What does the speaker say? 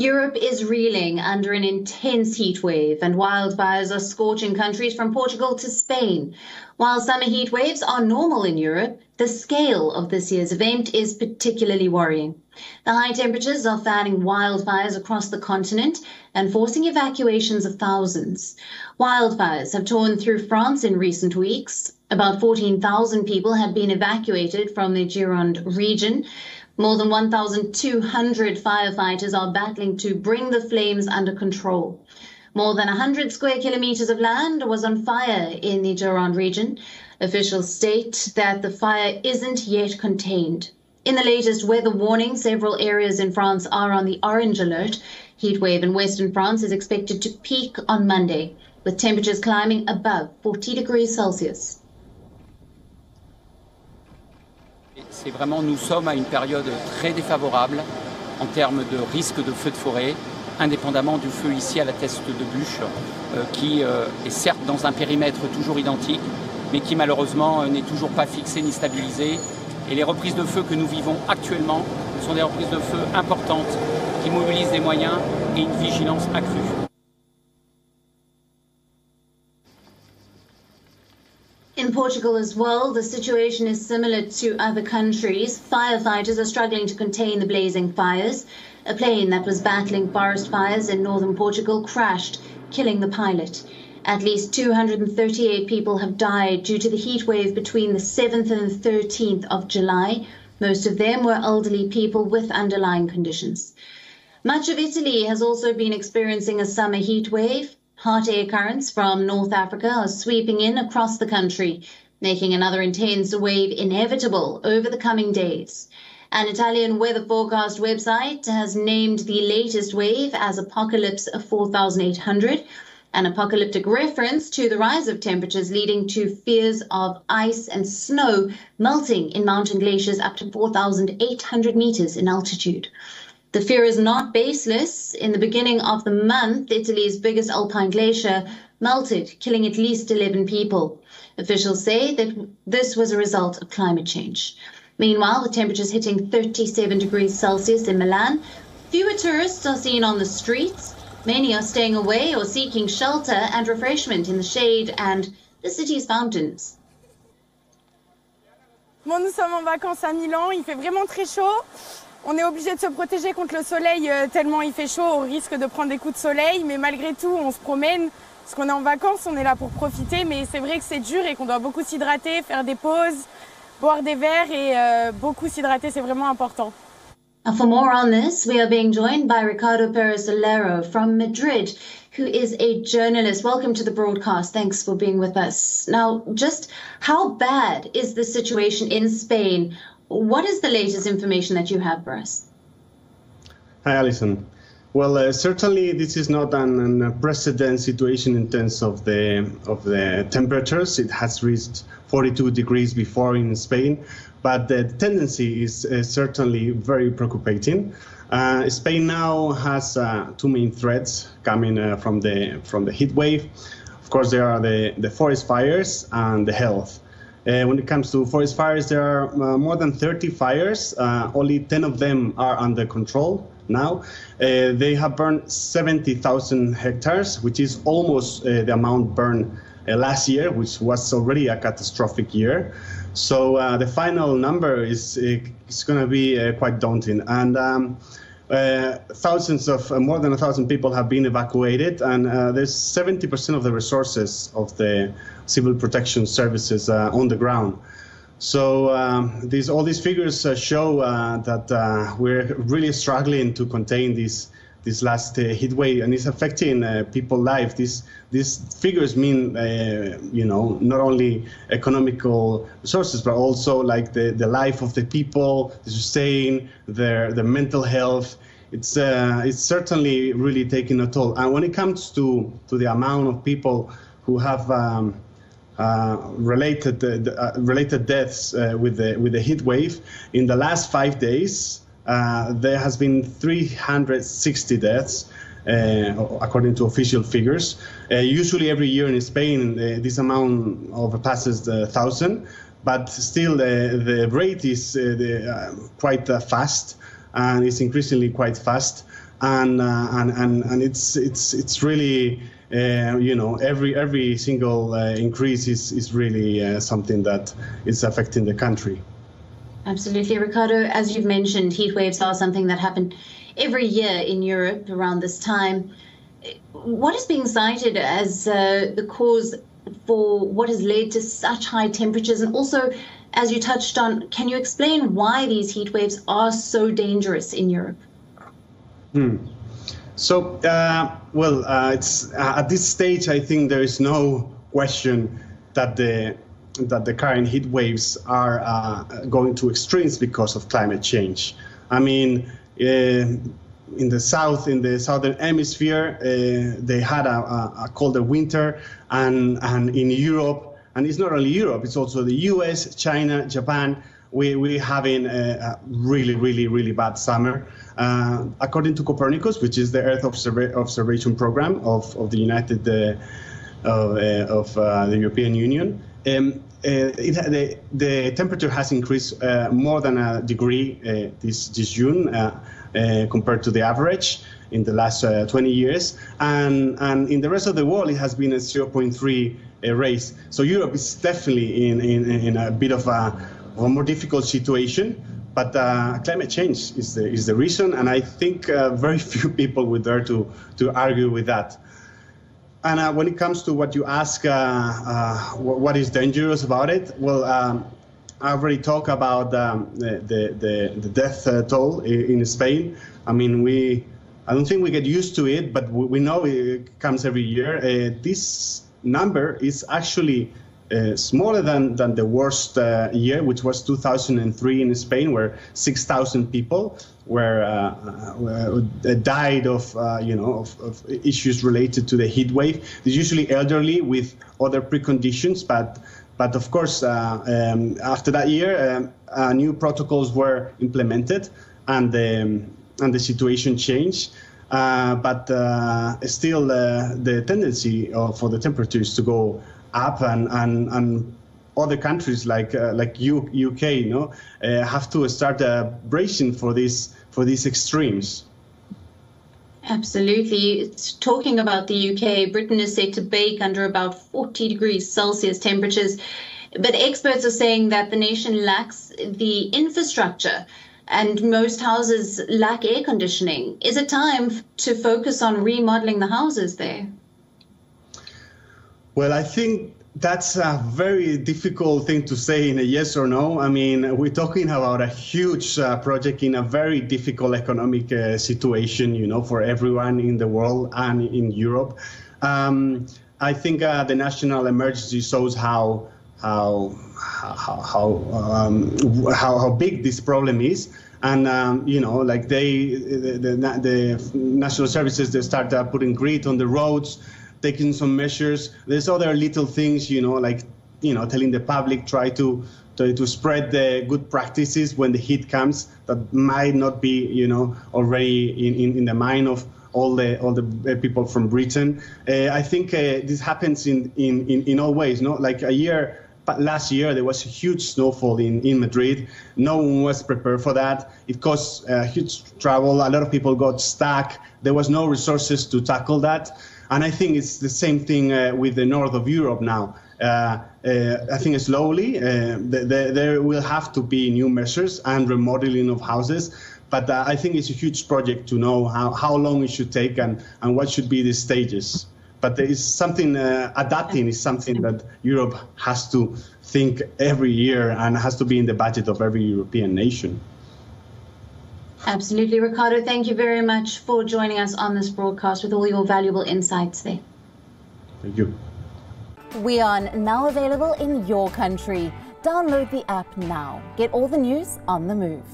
Europe is reeling under an intense heat wave, and wildfires are scorching countries from Portugal to Spain. While summer heat waves are normal in Europe, the scale of this year's event is particularly worrying. The high temperatures are fanning wildfires across the continent and forcing evacuations of thousands. Wildfires have torn through France in recent weeks. About 14,000 people have been evacuated from the Gironde region. More than 1,200 firefighters are battling to bring the flames under control. More than 100 square kilometers of land was on fire in the Gironde region. Officials state that the fire isn't yet contained. In the latest weather warning, several areas in France are on the orange alert. Heatwave in western France is expected to peak on Monday, with temperatures climbing above 40 degrees Celsius. C'est vraiment, nous sommes à une période très défavorable en termes de risque de feu de forêt, indépendamment du feu ici à la Teste de Bûche, qui est certes dans un périmètre toujours identique, mais qui malheureusement n'est toujours pas fixé ni stabilisé. Et les reprises de feu que nous vivons actuellement sont des reprises de feu importantes qui mobilisent des moyens et une vigilance accrue. In Portugal as well, the situation is similar to other countries. Firefighters are struggling to contain the blazing fires. A plane that was battling forest fires in northern Portugal crashed, killing the pilot. At least 238 people have died due to the heat wave between the 7th and the 13th of July. Most of them were elderly people with underlying conditions. Much of Italy has also been experiencing a summer heat wave. Hot air currents from North Africa are sweeping in across the country, making another intense wave inevitable over the coming days. An Italian weather forecast website has named the latest wave as Apocalypse 4800, an apocalyptic reference to the rise of temperatures leading to fears of ice and snow melting in mountain glaciers up to 4,800 meters in altitude. The fear is not baseless. In the beginning of the month, Italy's biggest alpine glacier melted, killing at least 11 people. Officials say that this was a result of climate change. Meanwhile, with temperatures hitting 37 degrees Celsius in Milan, fewer tourists are seen on the streets. Many are staying away or seeking shelter and refreshment in the shade and the city's fountains. Bon, nous sommes en vacances à Milan, il fait vraiment très chaud. On est obligé de se protéger contre le soleil tellement il fait chaud, on risque de prendre des coups de soleil, mais malgré tout on se promène, parce qu'on est en vacances, on est là pour profiter, mais c'est vrai que c'est dur et qu'on doit beaucoup s'hydrater, faire des pauses, boire des verres et beaucoup s'hydrater, c'est vraiment important. For more on this, we are being joined by Ricardo Perez-Solero from Madrid, who is a journalist. Welcome to the broadcast. Thanks for being with us. Now, just how bad is the situation in Spain? What is the latest information that you have for us? Hi, Alison. Well, certainly this is not an unprecedented situation in terms of the temperatures. It has reached 42 degrees before in Spain, but the tendency is certainly very preoccupating. Spain now has two main threats coming from the heat wave. Of course, there are the forest fires and the health. When it comes to forest fires, there are more than 30 fires. Only 10 of them are under control now. They have burned 70,000 hectares, which is almost the amount burned last year, which was already a catastrophic year. So the final number is going to be quite daunting. And more than 1,000 people have been evacuated, and there's 70% of the resources of the civil protection services on the ground. So all these figures show that we're really struggling to contain this last heat wave, and it's affecting people's life. These figures mean, not only economical resources, but also like the life of the people, the sustain, their mental health. It's certainly really taking a toll. And when it comes to the amount of people who have related deaths with the heat wave, in the last 5 days, there has been 360 deaths, according to official figures. Usually every year in Spain, this amount overpasses 1,000, but still the rate is quite fast, and it's increasingly quite fast. and it's really every single increase is really something that is affecting the country. Absolutely, Ricardo. As you've mentioned, heat waves are something that happen every year in Europe around this time. What is being cited as the cause for what has led to such high temperatures? And also, as you touched on, can you explain why these heat waves are so dangerous in Europe? So, it's at this stage, I think there is no question that the current heat waves are going to extremes because of climate change. I mean, in the southern hemisphere, they had a colder winter, and in Europe, and it's not only Europe, it's also the US, China, Japan. We're having a really bad summer. According to Copernicus, which is the Earth observation program of the the European Union, the temperature has increased more than a degree this June compared to the average in the last 20 years, and in the rest of the world it has been a 0.3 raise. So Europe is definitely in a bit of a more difficult situation, but climate change is the reason, and I think very few people would dare to argue with that. And when it comes to what you ask, what is dangerous about it? Well, I already talked about the death toll in Spain. I mean, I don't think we get used to it, but we know it comes every year. This number is actually smaller than the worst year, which was 2003 in Spain, where 6,000 people died of issues related to the heat wave. It's usually elderly with other preconditions, but of course, after that year, new protocols were implemented, and the situation changed. But still, the tendency for the temperatures to go up, and other countries like UK, have to start bracing for these extremes. Absolutely. Talking about the UK, Britain is set to bake under about 40 degrees Celsius temperatures, but experts are saying that the nation lacks the infrastructure and most houses lack air conditioning. Is it time to focus on remodeling the houses there? Well, I think that's a very difficult thing to say in a yes or no. I mean, we're talking about a huge project in a very difficult economic situation, for everyone in the world and in Europe. I think the national emergency shows how big this problem is. And, the national services, they start putting grit on the roads, taking some measures. There's other little things, telling the public, try to spread the good practices when the heat comes that might not be, already in the mind of all the people from Britain. I think this happens in all ways, like last year, there was a huge snowfall in Madrid. No one was prepared for that. It caused huge trouble. A lot of people got stuck. There was no resources to tackle that. And I think it's the same thing with the north of Europe now. I think slowly there will have to be new measures and remodeling of houses. But I think it's a huge project to know how long it should take and what should be the stages. But there is something, adapting is something that Europe has to think every year and has to be in the budget of every European nation. Absolutely. Ricardo, thank you very much for joining us on this broadcast with all your valuable insights there. Thank you. WION, now available in your country. Download the app now. Get all the news on the move.